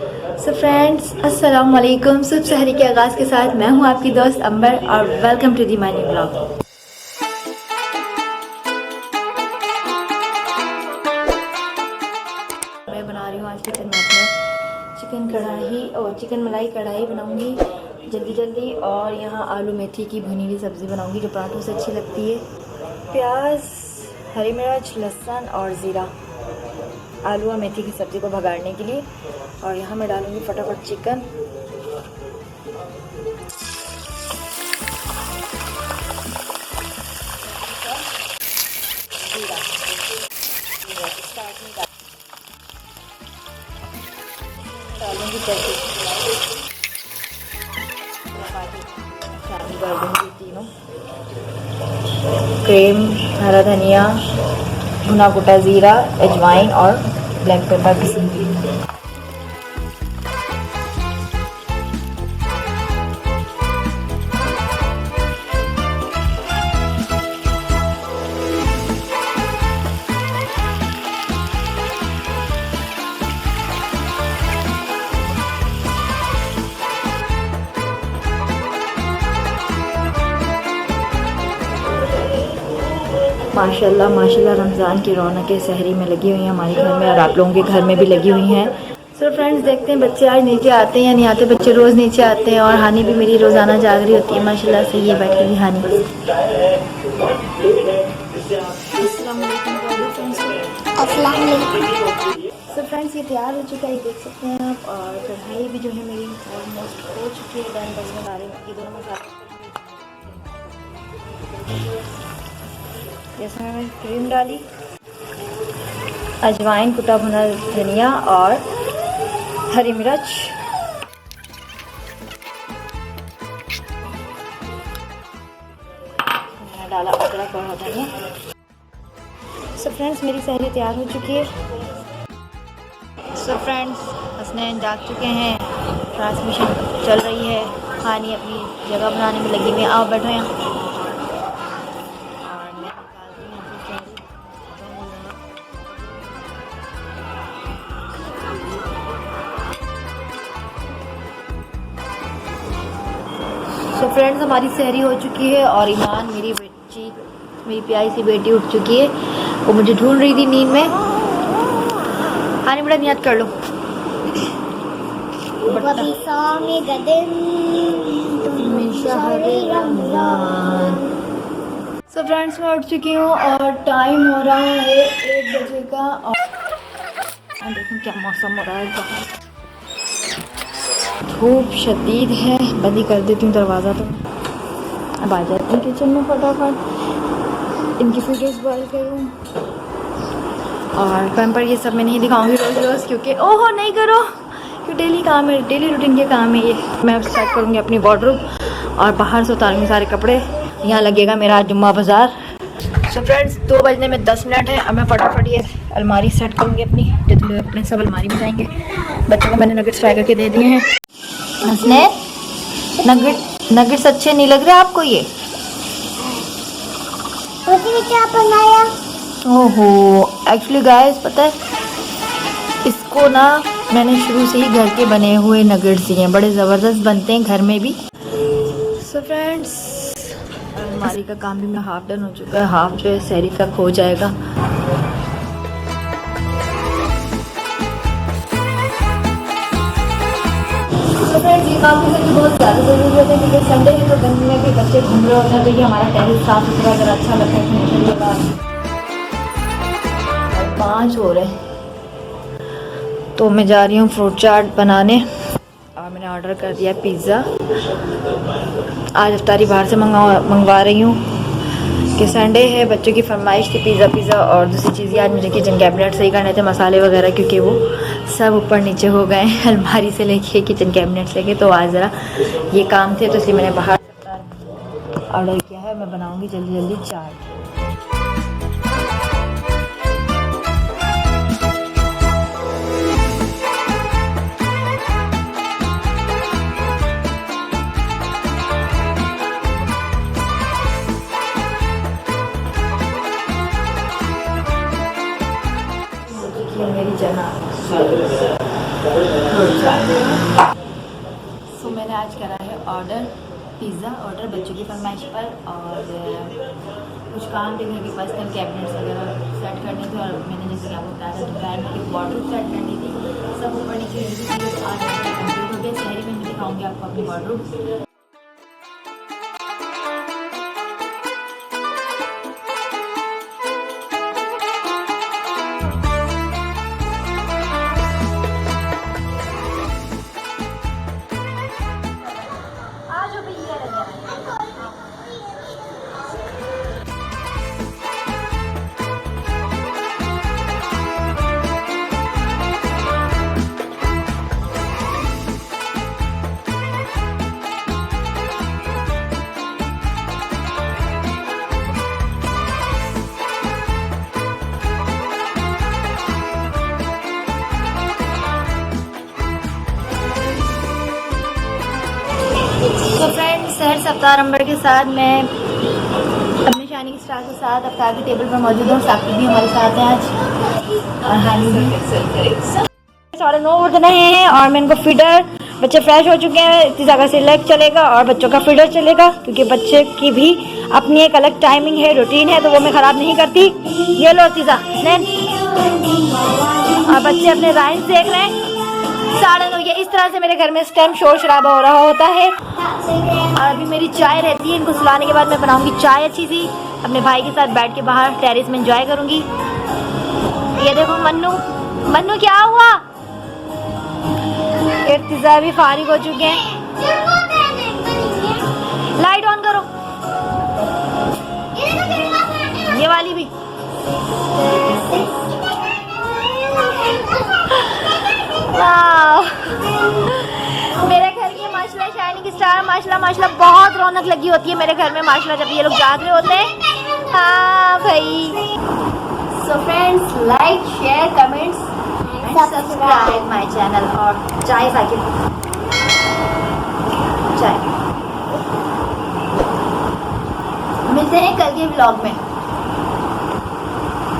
So friends, अस्सलाम वालेकुम। सुबह सहरी के आगाज़ के साथ मैं हूं आपकी दोस्त अंबर और welcome to the my new blog. मैं बना रही हूँ आज किचन में अपने चिकन कढ़ाई और चिकन मलाई कढ़ाई बनाऊंगी जल्दी जल्दी। और यहाँ आलू मेथी की भुनी हुई सब्ज़ी बनाऊंगी जो पराठों से अच्छी लगती है। प्याज, हरी मिर्च, लहसुन और ज़ीरा, आलू और मेथी की सब्ज़ी को भगाड़ने के लिए। और यहाँ मैं डालूँगी फटाफट चिकन। डालूँगी शामिल कर दूँगी तीनों। क्रीम, हरा धनिया, भुना कुटा ज़ीरा, अजवाइन और ब्लैक पेपर पीसी हुई। माशाल्लाह माशाल्लाह रमज़ान की रौनकें सहरी में लगी हुई हैं हमारे घर में और आप लोगों के घर में भी लगी हुई हैं। सो फ्रेंड्स, देखते हैं बच्चे आज नीचे आते हैं या नहीं आते। बच्चे रोज़ नीचे आते हैं और हानी भी मेरी रोज़ाना जाग रही होती है माशाल्लाह से। ये बैठी हुई हानी। सो फ्रेंड्स, ये तैयार हो चुका है, देख सकते हैं आप। और कढ़ाई भी जो है मेरी ऑलमोस्ट हो चुकी है। डन बजने वाले ये दोनों मसाले। इसमें मैंने क्रीम डाली, अजवाइन, कुटा भुना धनिया और हरी मिर्च। मैंने डाला अदरक और धनिया। सो फ्रेंड्स, मेरी सहरी तैयार हो चुकी है। सो फ्रेंड्स, हसनैन जाग चुके हैं, ट्रांसमिशन चल रही है। हानी अपनी जगह बनाने में लगी हुई है। आओ बैठो यहाँ। तो फ्रेंड्स, हमारी सहरी हो चुकी है और ईमान मेरी प्यारी सी बेटी उठ चुकी है। वो मुझे ढूंढ रही थी नींद में। हानी बड़ा नियत कर लो। सो फ्रेंड्स, मैं उठ चुकी हूँ और टाइम हो रहा है 1 बजे का। और देखो क्या मौसम हो रहा है बाहर। धूप शदीद है। बंद ही कर देती हूँ दरवाज़ा। तो अब आ जाती हूँ किचन में फटाफट। इनकी वीडियोस बॉयल करूँ और पैम्पर ये सब मैं नहीं दिखाऊंगी रोज़ क्योंकि ओहो नहीं करो, क्योंकि डेली काम है, डेली रूटीन के काम है ये। मैं अब स्टार्ट करूँगी अपनी वार्डरोब और बाहर से उतारूँगी सारे कपड़े। यहाँ लगेगा मेरा जुम्मा बाज़ार। सो फ्रेंड्स, 2 बजने में 10 मिनट है। अब मैं फटाफट ये अलमारी सेट करूँगी अपनी। जितने अपने सब अलमारी में जाएंगे। बच्चों को मैंने नगेट्स फ्राई करके दे दिए हैं। हंसने नगेट्स अच्छे नहीं लग रहे आपको? ये क्या बनाया? ओहो, एक्चुअली गाइस पता है, इसको ना मैंने शुरू से ही घर के बने हुए नगेट्स दिए हैं। बड़े ज़बरदस्त बनते हैं घर में भी। सो फ्रेंड्स, अलमारी का काम भी मेरा हाफ डन हो चुका है। हाफ जो है सहरी तक हो जाएगा। ये काम करने की बहुत ज़्यादा ज़रूरत है क्योंकि संडे है तो गंदगी में भी बच्चे घूम रहे होते हैं। तो ये हमारा टेरिस साफ सुथरा अगर अच्छा लगता है। 5 हो रहे तो मैं जा रही हूँ फ्रूट चाट बनाने। और मैंने ऑर्डर कर दिया पिज़्ज़ा। आज इफ्तारी बाहर से मंगवा रही हूँ कि संडे है, बच्चों की फरमाइश थी पिज़्ज़ा। और दूसरी चीज़ आज मुझे किचन कैबिनेट सही करने थे, मसाले वगैरह, क्योंकि वो सब ऊपर नीचे हो गए हैं अलमारी से लेके किचन कैबिनेट से लेके। तो आज ज़रा ये काम थे तो इसलिए मैंने बाहर ऑर्डर किया है। मैं बनाऊँगी जल्दी जल्दी चाट। मेरी जना सो मैंने आज करा है ऑर्डर पिज़्ज़ा ऑर्डर बच्चों की फरमाइश पर, और कुछ काम थे घर के पर्सनल कैबिनेट्स वगैरह सेट करने थे, और मैंने जैसे कि आपको बताया था दोपहर में एक वार्डरोब सेट करनी थी, सब ऊपर नीचे आज कंप्लीट हो गया। शहरी में भी दिखाऊँगी आपको अपनी वार्डरोब। तो फ्रेंड्स, सहर सफ्तार अंबर के साथ मैं अपने शानी की स्टार के साथ अफ्तार की टेबल पर मौजूद हूँ। साकिब भी हमारे साथ हैं आज, और हानी भी। 9:30 बज रहे हैं और मैं इनको फीडर, बच्चे फ्रेश हो चुके हैं, इर्तिज़ा का सिलेक्ट चलेगा और बच्चों का फीडर चलेगा, क्योंकि बच्चे की भी अपनी एक अलग टाइमिंग है, रूटीन है, तो वो मैं ख़राब नहीं करती। ये लो इर्तिज़ा, और बच्चे अपने राइम्स देख रहे हैं। 9:30 ये इस तरह से मेरे घर में इस टाइम शोर शराबा हो रहा होता है। और अभी मेरी चाय रहती है, इनको सुलाने के बाद मैं बनाऊंगी चाय अच्छी सी, अपने भाई के साथ बैठ के बाहर टेरेस में एंजॉय करूंगी। ये देखो मन्नू, मन्नू क्या हुआ? इर्तिज़ा भी फारिग हो चुके हैं। लाइट ऑन करो, ये वाली भी। मेरे घर की माशाल्लाह शाइनी की स्टार माशाल्लाह बहुत रौनक लगी होती है मेरे घर में माशाल्लाह, जब ये लोग जाग रहे होते हैं। हाँ भाई। So friends, like share comments subscribe my channel. और चाय साकिब, चाय। मिलते हैं कल के व्लॉग में।